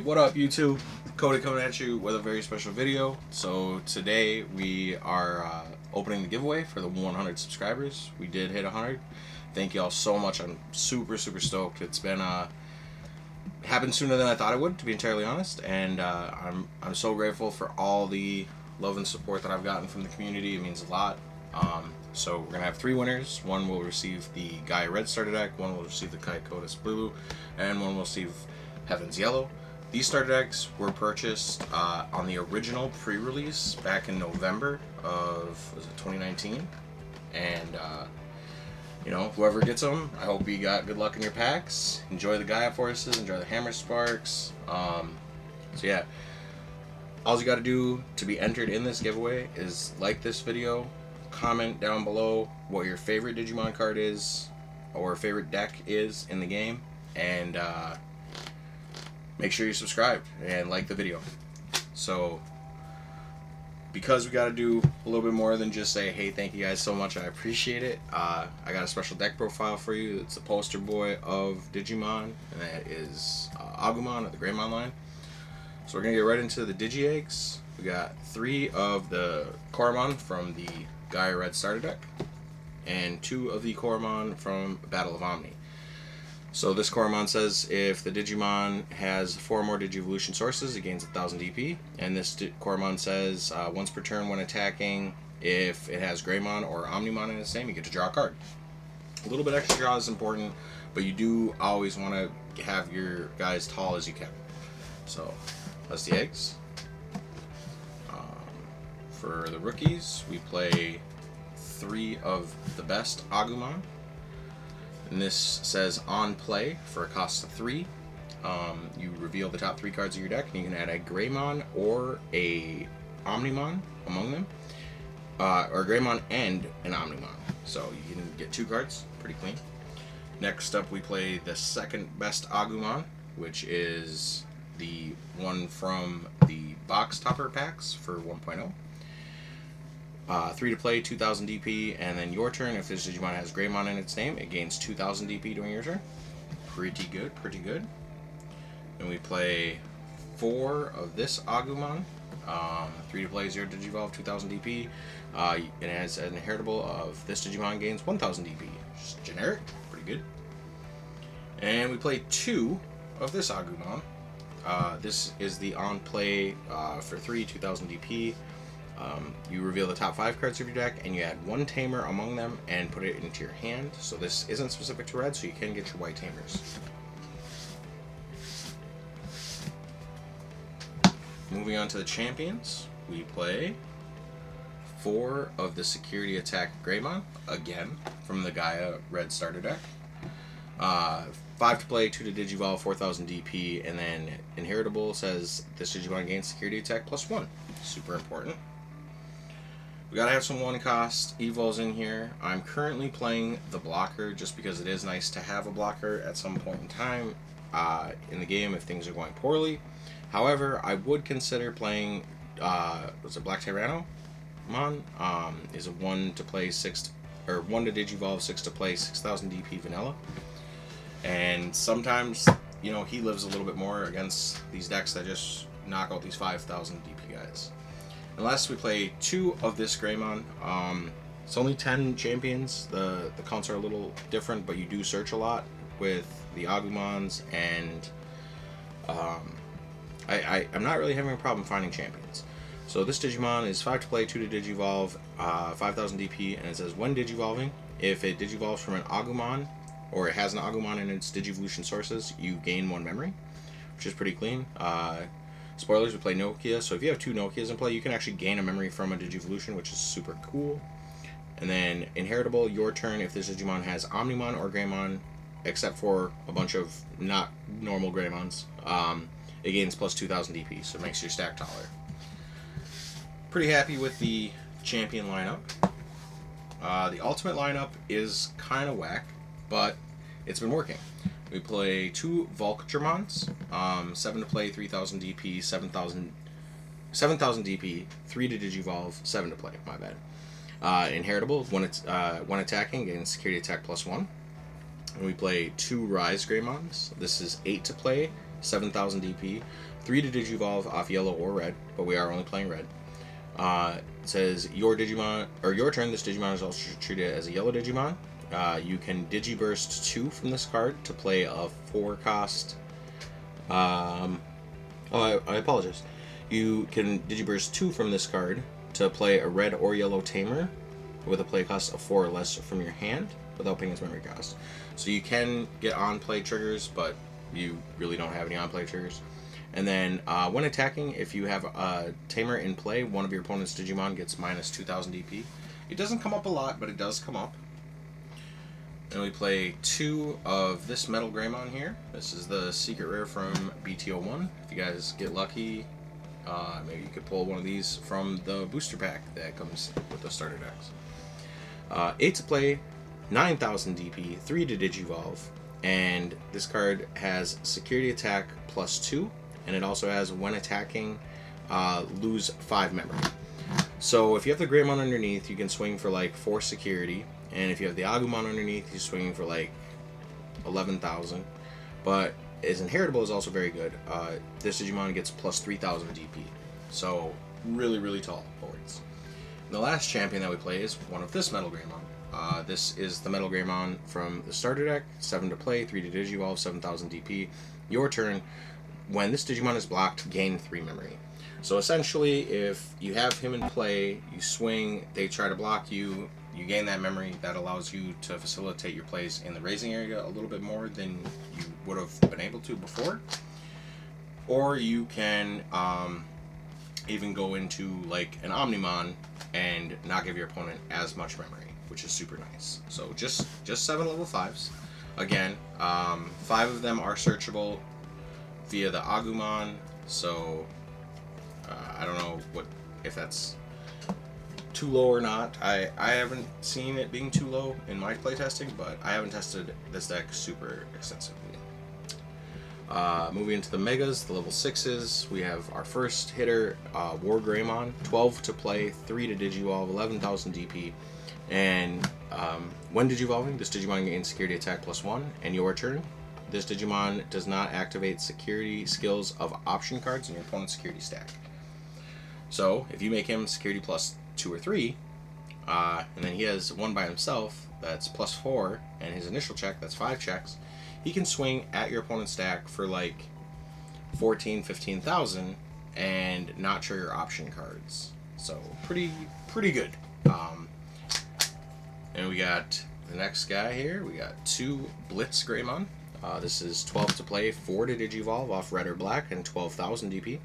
What up YouTube? Cody coming at you with a very special video. So today we are opening the giveaway for the 100 subscribers. We did hit 100. Thank y'all so much. I'm super stoked. It's been happened sooner than I thought it would, to be entirely honest, and I'm so grateful for all the love and support that I've gotten from the community. It means a lot. So we're gonna have 3 winners. One will receive the Gaia Red starter deck, one will receive the Kai Kodas Blue, and one will receive Heaven's Yellow. These starter decks were purchased on the original pre-release back in November of 2019, and you know, whoever gets them, I hope you got good luck in your packs. Enjoy the Gaia Forces, enjoy the Hammer Sparks. So yeah, all you got to do to be entered in this giveaway is like this video, comment down below what your favorite Digimon card is or favorite deck is in the game, and make sure you subscribe and like the video. So because we got to do a little bit more than just say, hey, thank you guys so much, I appreciate it, I got a special deck profile for you. It's the poster boy of Digimon, and that is Agumon of the Greymon line. So we're going to get right into the Digi Eggs. We got 3 of the Koromon from the Gaia Red starter deck, and 2 of the Koromon from Battle of Omni. So this Koromon says if the Digimon has 4 or more Digivolution sources, it gains 1000 DP. And this Koromon says once per turn when attacking, if it has Greymon or Omnimon in its name, you get to draw a card. A little bit extra draw is important, but you do always want to have your guys tall as you can. So that's the eggs. For the rookies, we play 3 of the best Agumon. And this says on play for a cost of 3. You reveal the top 3 cards of your deck, and you can add a Greymon or a Omnimon among them. Or a Greymon and an Omnimon. So you can get 2 cards, pretty clean. Next up, we play the second best Agumon, which is the one from the box topper packs for 1.0. 3 to play, 2000 DP, and then your turn. If this Digimon has Greymon in its name, it gains 2000 DP during your turn. Pretty good, pretty good. Then we play 4 of this Agumon. 3 to play, 0 Digivolve, 2000 DP. It has an inheritable of this Digimon gains 1000 DP. Just generic, pretty good. And we play 2 of this Agumon. This is the on play for 3, 2000 DP. You reveal the top 5 cards of your deck, and you add 1 Tamer among them and put it into your hand. So this isn't specific to red, so you can get your white Tamers. Moving on to the champions, we play 4 of the Security Attack Greymon, again, from the Gaia Red starter deck. 5 to play, 2 to Digivolve, 4000 DP, and then Inheritable says this Digimon gains Security Attack +1. Super important. We gotta have some 1-cost evos in here. I'm currently playing the blocker just because it is nice to have a blocker at some point in time in the game if things are going poorly. However, I would consider playing was it Black Tyrannomon? Is a 1 to play 6 or 1 to Digivolve, 6 to play, 6000 DP vanilla. And sometimes, you know, he lives a little bit more against these decks that just knock out these 5000 DP guys. Unless we play 2 of this Greymon. It's only 10 champions. The counts are a little different, but you do search a lot with the Agumons, and I'm not really having a problem finding champions. So this Digimon is 5 to play, 2 to Digivolve, 5000 DP, and it says when Digivolving, if it Digivolves from an Agumon, or it has an Agumon in its Digivolution sources, you gain 1 memory, which is pretty clean. Spoilers, we play Nokia, so if you have 2 Nokias in play, you can actually gain a memory from a Digivolution, which is super cool. And then Inheritable, your turn, if this Digimon has Omnimon or Greymon, except for a bunch of not normal Greymons, it gains plus 2000 DP, so it makes your stack taller. Pretty happy with the champion lineup. The ultimate lineup is kind of whack, but it's been working. We play 2 Volkdramons, 7 to play, 3000 DP, 7000 DP, 3 to Digivolve, 7 to play, my bad. Inheritable, when attacking, gains Security Attack +1. And we play 2 Rise Greymons. This is 8 to play, 7000 DP, 3 to Digivolve off yellow or red, but we are only playing red. It says your Digimon, or your turn, this Digimon is also treated as a yellow Digimon. You can Digiburst 2 from this card to play a 4-cost. I apologize. You can Digiburst 2 from this card to play a red or yellow Tamer with a play cost of 4 or less from your hand without paying its memory cost. So you can get on-play triggers, but you really don't have any on-play triggers. And then when attacking, if you have a Tamer in play, one of your opponent's Digimon gets minus 2,000 DP. It doesn't come up a lot, but it does come up. And we play 2 of this Metal Greymon here. This is the secret rare from BT01. If you guys get lucky, maybe you could pull one of these from the booster pack that comes with the starter decks. 8 to play, 9,000 DP, 3 to Digivolve, and this card has security attack +2, and it also has when attacking, lose 5 memory. So if you have the Greymon underneath, you can swing for like 4 security, and if you have the Agumon underneath, you're swinging for like 11,000. But his inheritable is also very good. This Digimon gets +3,000 DP, so really tall boards. And the last champion that we play is one of this Metal Greymon. This is the Metal Greymon from the starter deck. 7 to play, 3 to Digivolve, 7,000 DP. Your turn. When this Digimon is blocked, gain 3 memory. So essentially, if you have him in play, you swing, they try to block you, you gain that memory. That allows you to facilitate your plays in the raising area a little bit more than you would have been able to before. Or you can even go into like an Omnimon and not give your opponent as much memory, which is super nice. So just 7 level 5s. Again, 5 of them are searchable via the Agumon, so I don't know if that's too low or not. I haven't seen it being too low in my playtesting, but I haven't tested this deck super extensively. Moving into the Megas, the level 6s, we have our first hitter, War Greymon, 12 to play, 3 to Digivolve, 11,000 DP, and when Digivolving, this Digimon gains security attack +1, and your turn. This Digimon does not activate security skills of option cards in your opponent's security stack. So, if you make him security +2 or 3, and then he has one by himself that's +4, and his initial check, that's 5 checks, he can swing at your opponent's stack for like 14,000, 15,000 and not trigger option cards. So, pretty good. And we got the next guy here. We got 2 Blitz Greymon. This is 12 to play, 4 to Digivolve off red or black, and 12,000 DP.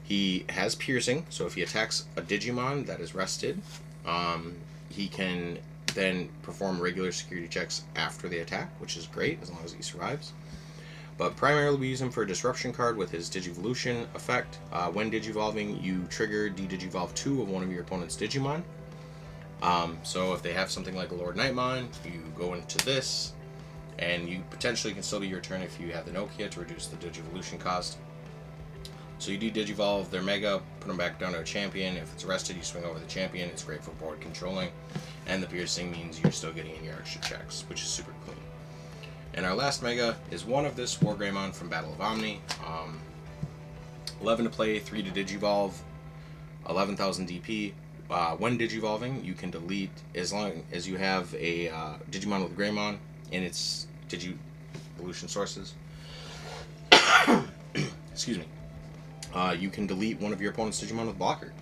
He has piercing, so if he attacks a Digimon that is rested, he can then perform regular security checks after the attack, which is great as long as he survives. But primarily we use him for a disruption card with his Digivolution effect. When Digivolving, you trigger Digivolve 2 of one of your opponent's Digimon. So if they have something like a Lord Nightmon, you go into this, and you potentially can still be your turn if you have the Nokia to reduce the Digivolution cost. So you de-Digivolve their Mega, put them back down to a champion. If it's rested, you swing over the champion. It's great for board controlling. And the piercing means you're still getting in your extra checks, which is super clean. And our last Mega is one of this War Greymon from Battle of Omni. 11 to play, 3 to Digivolve, 11,000 DP. When Digivolving, you can delete, as long as you have a Digimon with Greymon in its Digivolution sources. Excuse me. You can delete one of your opponent's Digimon with blocker,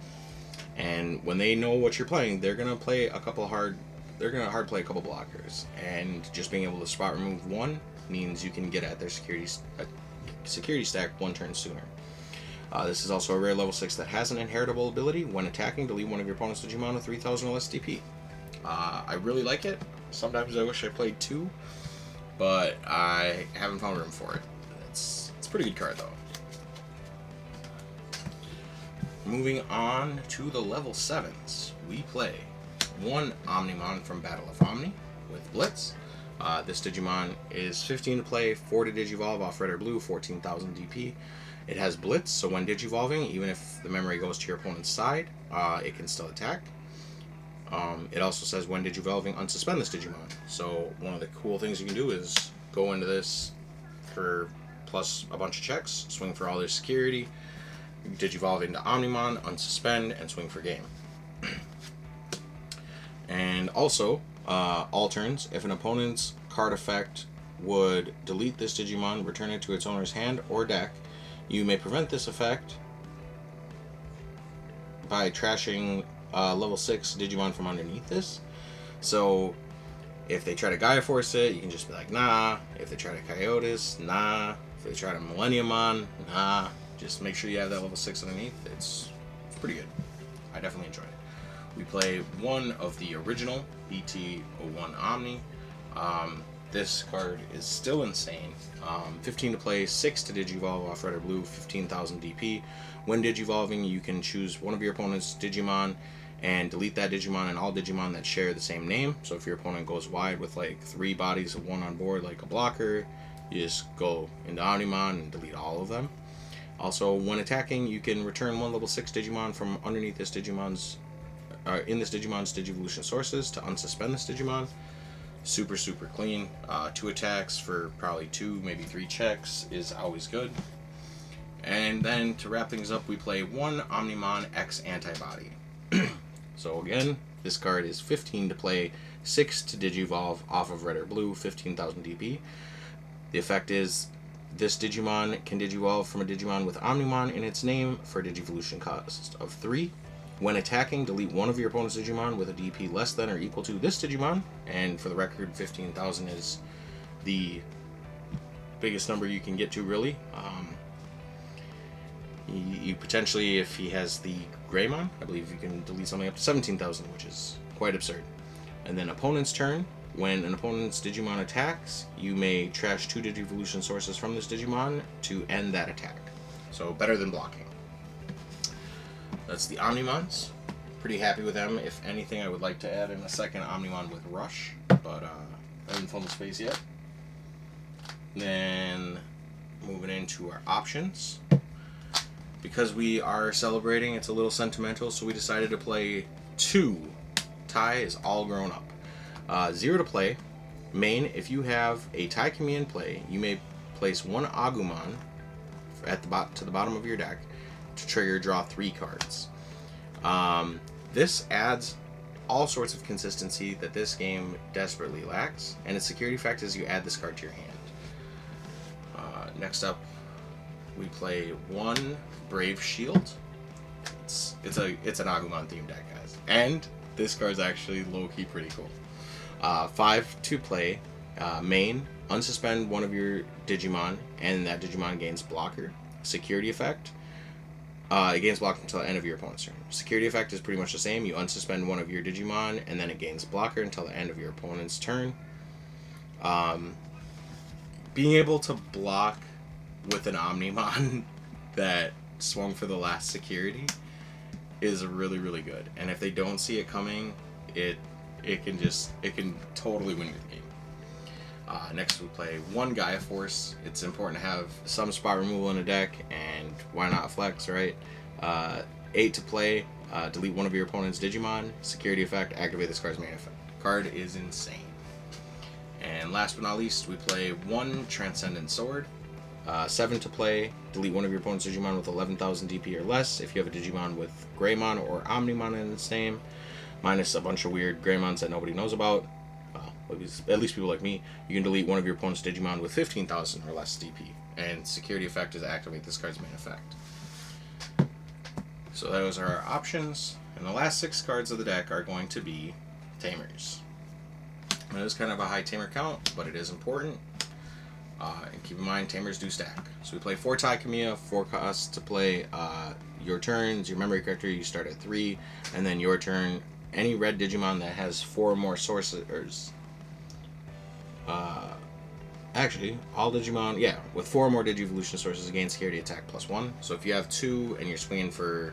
and when they know what you're playing, they're gonna play a couple hard play a couple blockers, and just being able to spot remove one means you can get at their security stack one turn sooner. This is also a rare level 6 that has an inheritable ability. When attacking, delete one of your opponent's Digimon with 3,000 or less DP. I really like it. Sometimes I wish I played 2, but I haven't found room for it. It's a pretty good card though. Moving on to the level 7s, we play one Omnimon from Battle of Omni with Blitz. This Digimon is 15 to play, 4 to Digivolve off red or blue, 14,000 DP. It has Blitz, so when Digivolving, even if the memory goes to your opponent's side, it can still attack. It also says when Digivolving, unsuspend this Digimon. So one of the cool things you can do is go into this for plus a bunch of checks, swing for all their security, Digivolve into Omnimon, unsuspend, and swing for game. And also, all turns, if an opponent's card effect would delete this Digimon, return it to its owner's hand or deck, you may prevent this effect by trashing level 6 Digimon from underneath this. So if they try to Gaia Force it, you can just be like, nah. If they try to Coyotes, nah. If they try to Millenniumon, nah. Just make sure you have that level 6 underneath. It's pretty good. I definitely enjoy it. We play one of the original BT5 Omni. This card is still insane. 15 to play, 6 to Digivolve off red or blue, 15,000 DP. When Digivolving, you can choose one of your opponent's Digimon and delete that Digimon and all Digimon that share the same name. So if your opponent goes wide with like 3 bodies of 1 on board, like a blocker, you just go into Omnimon and delete all of them. Also, when attacking, you can return 1 level 6 Digimon from underneath this Digimon's in this Digimon's Digivolution sources to unsuspend this Digimon. Super clean. 2 attacks for probably 2, maybe 3 checks is always good. And then to wrap things up, we play 1 Omnimon X Antibody. So again, this card is 15 to play, 6 to Digivolve off of red or blue, 15,000 DP. The effect is this Digimon can Digivolve from a Digimon with Omnimon in its name for a Digivolution cost of 3. When attacking, delete one of your opponent's Digimon with a DP less than or equal to this Digimon. And for the record, 15,000 is the biggest number you can get to, really. You potentially, if he has the Greymon, I believe you can delete something up to 17,000, which is quite absurd. And then opponent's turn. When an opponent's Digimon attacks, you may trash 2 Digivolution sources from this Digimon to end that attack. So better than blocking. That's the Omnimons. Pretty happy with them. If anything, I would like to add in a second Omnimon with Rush, but I haven't found the space yet. Then moving into our options. Because we are celebrating, it's a little sentimental, so we decided to play 2. Tai is all grown up. 0 to play. Main, if you have a Tai Kami in play, you may place 1 Agumon at to the bottom of your deck to trigger draw 3 cards. This adds all sorts of consistency that this game desperately lacks, and its security effect is you add this card to your hand. Next up, we play 1 Brave Shield. It's an Agumon themed deck, guys, and this card's actually low-key pretty cool. 5 to play. Main, unsuspend one of your Digimon, and that Digimon gains blocker. Security effect. It gains blocker until the end of your opponent's turn. Security effect is pretty much the same. You unsuspend one of your Digimon, and then it gains blocker until the end of your opponent's turn. Being able to block with an Omnimon that swung for the last security is really good. And if they don't see it coming, it can totally win you the game. Next we play 1 Gaia Force. It's important to have some spot removal in a deck, and why not flex, right? 8 to play. Delete one of your opponent's Digimon. Security effect, activate this card's main effect. Card is insane. And last but not least, we play 1 Transcendent Sword. 7 to play. Delete one of your opponent's Digimon with 11,000 DP or less if you have a Digimon with Greymon or Omnimon in its name, minus a bunch of weird Greymons that nobody knows about. At least people like me. You can delete one of your opponent's Digimon with 15,000 or less DP, and security effect is activate this card's main effect. So those are our options, and the last 6 cards of the deck are going to be Tamers. It is kind of a high Tamer count, but it is important. And keep in mind, Tamers do stack. So we play 4 Tai Kamiya, 4 costs to play. Your turns, your memory character, you start at 3, and then your turn, any red Digimon that has 4 or more sources. Actually, all Digimon, with 4 or more Digivolution sources gain security attack +1. So if you have 2 and you're swinging for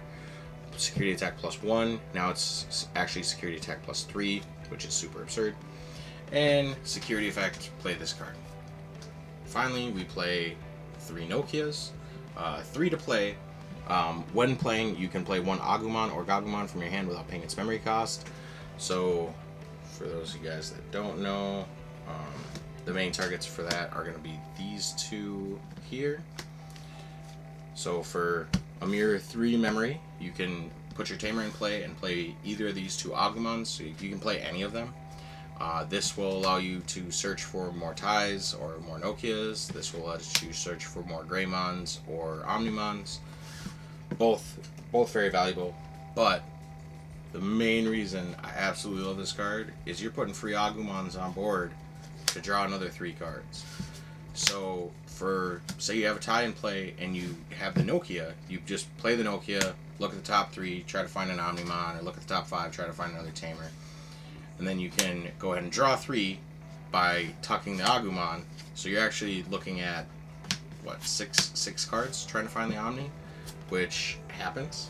security attack +1, now it's actually security attack +3, which is super absurd. And security effect, play this card. Finally, we play 3 Nokias. 3 to play. When playing, you can play 1 Agumon or Gagumon from your hand without paying its memory cost. So, for those of you guys that don't know, the main targets for that are going to be these two here. So for a mere 3 memory, you can put your Tamer in play and play either of these two Agumons, so you can play any of them. This will allow you to search for more Tais or more Nokias. This will let you search for more Greymons or Omnimons. Both very valuable, but the main reason I absolutely love this card is you're putting free Agumons on board to draw another 3 cards. So for, say you have a tie in play and you have the Nokia, you just play the Nokia, look at the top 3, try to find an Omnimon, or look at the top 5, try to find another Tamer. And then you can go ahead and draw 3 by tucking the Agumon. So you're actually looking at, what, six cards trying to find the Omni, which happens.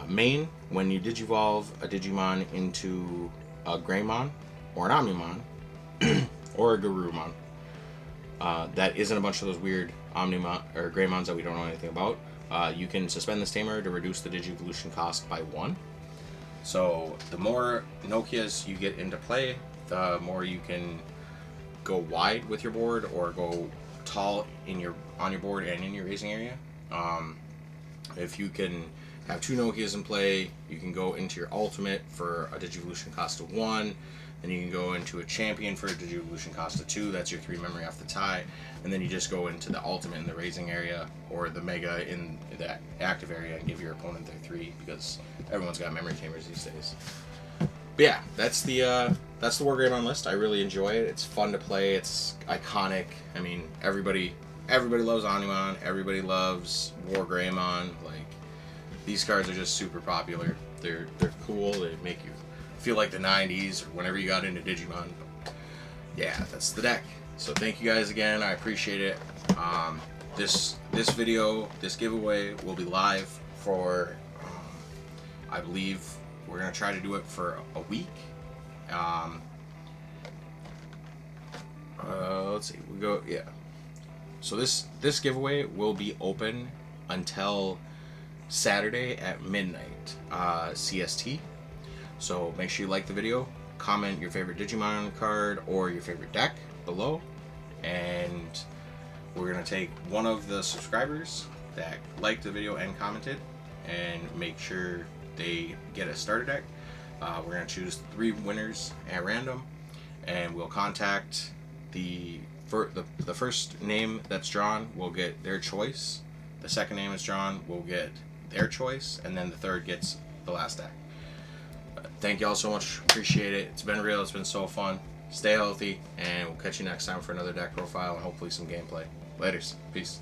Main, when you digivolve a Digimon into a Greymon or an Omnimon or a Garurumon that isn't a bunch of those weird Omnimon or Greymons that we don't know anything about, you can suspend this Tamer to reduce the Digivolution cost by 1. So the more Nokias you get into play, the more you can go wide with your board or go tall on your board and in your raising area. If you can have 2 Nokias in play, you can go into your ultimate for a Digivolution cost of 1. Then you can go into a champion for a Digivolution cost of 2. That's your 3 memory off the tie. And then you just go into the ultimate in the raising area or the mega in the active area and give your opponent their 3, because everyone's got memory Tamers these days. But yeah, that's the War Greymon list. I really enjoy it. It's fun to play. It's iconic. I mean, everybody loves Omnimon. Everybody loves War Greymon. Like, these cards are just super popular. They're cool. They make you feel like the 90s or whenever you got into Digimon. But yeah, that's the deck. So thank you guys again. I appreciate it. This giveaway will be live for, I believe we're going to try to do it for a week. Let's see. So this giveaway will be open until Saturday at midnight CST. So make sure you like the video, comment your favorite Digimon card or your favorite deck below, and we're going to take one of the subscribers that liked the video and commented and make sure they get a starter deck. We're going to choose 3 winners at random, and we'll contact the first name that's drawn will get their choice, the second name is drawn will get their choice, and then the third gets the last deck. Thank you all so much. Appreciate it. It's been real. It's been so fun. Stay healthy, and we'll catch you next time for another deck profile and hopefully some gameplay. Laters. Peace.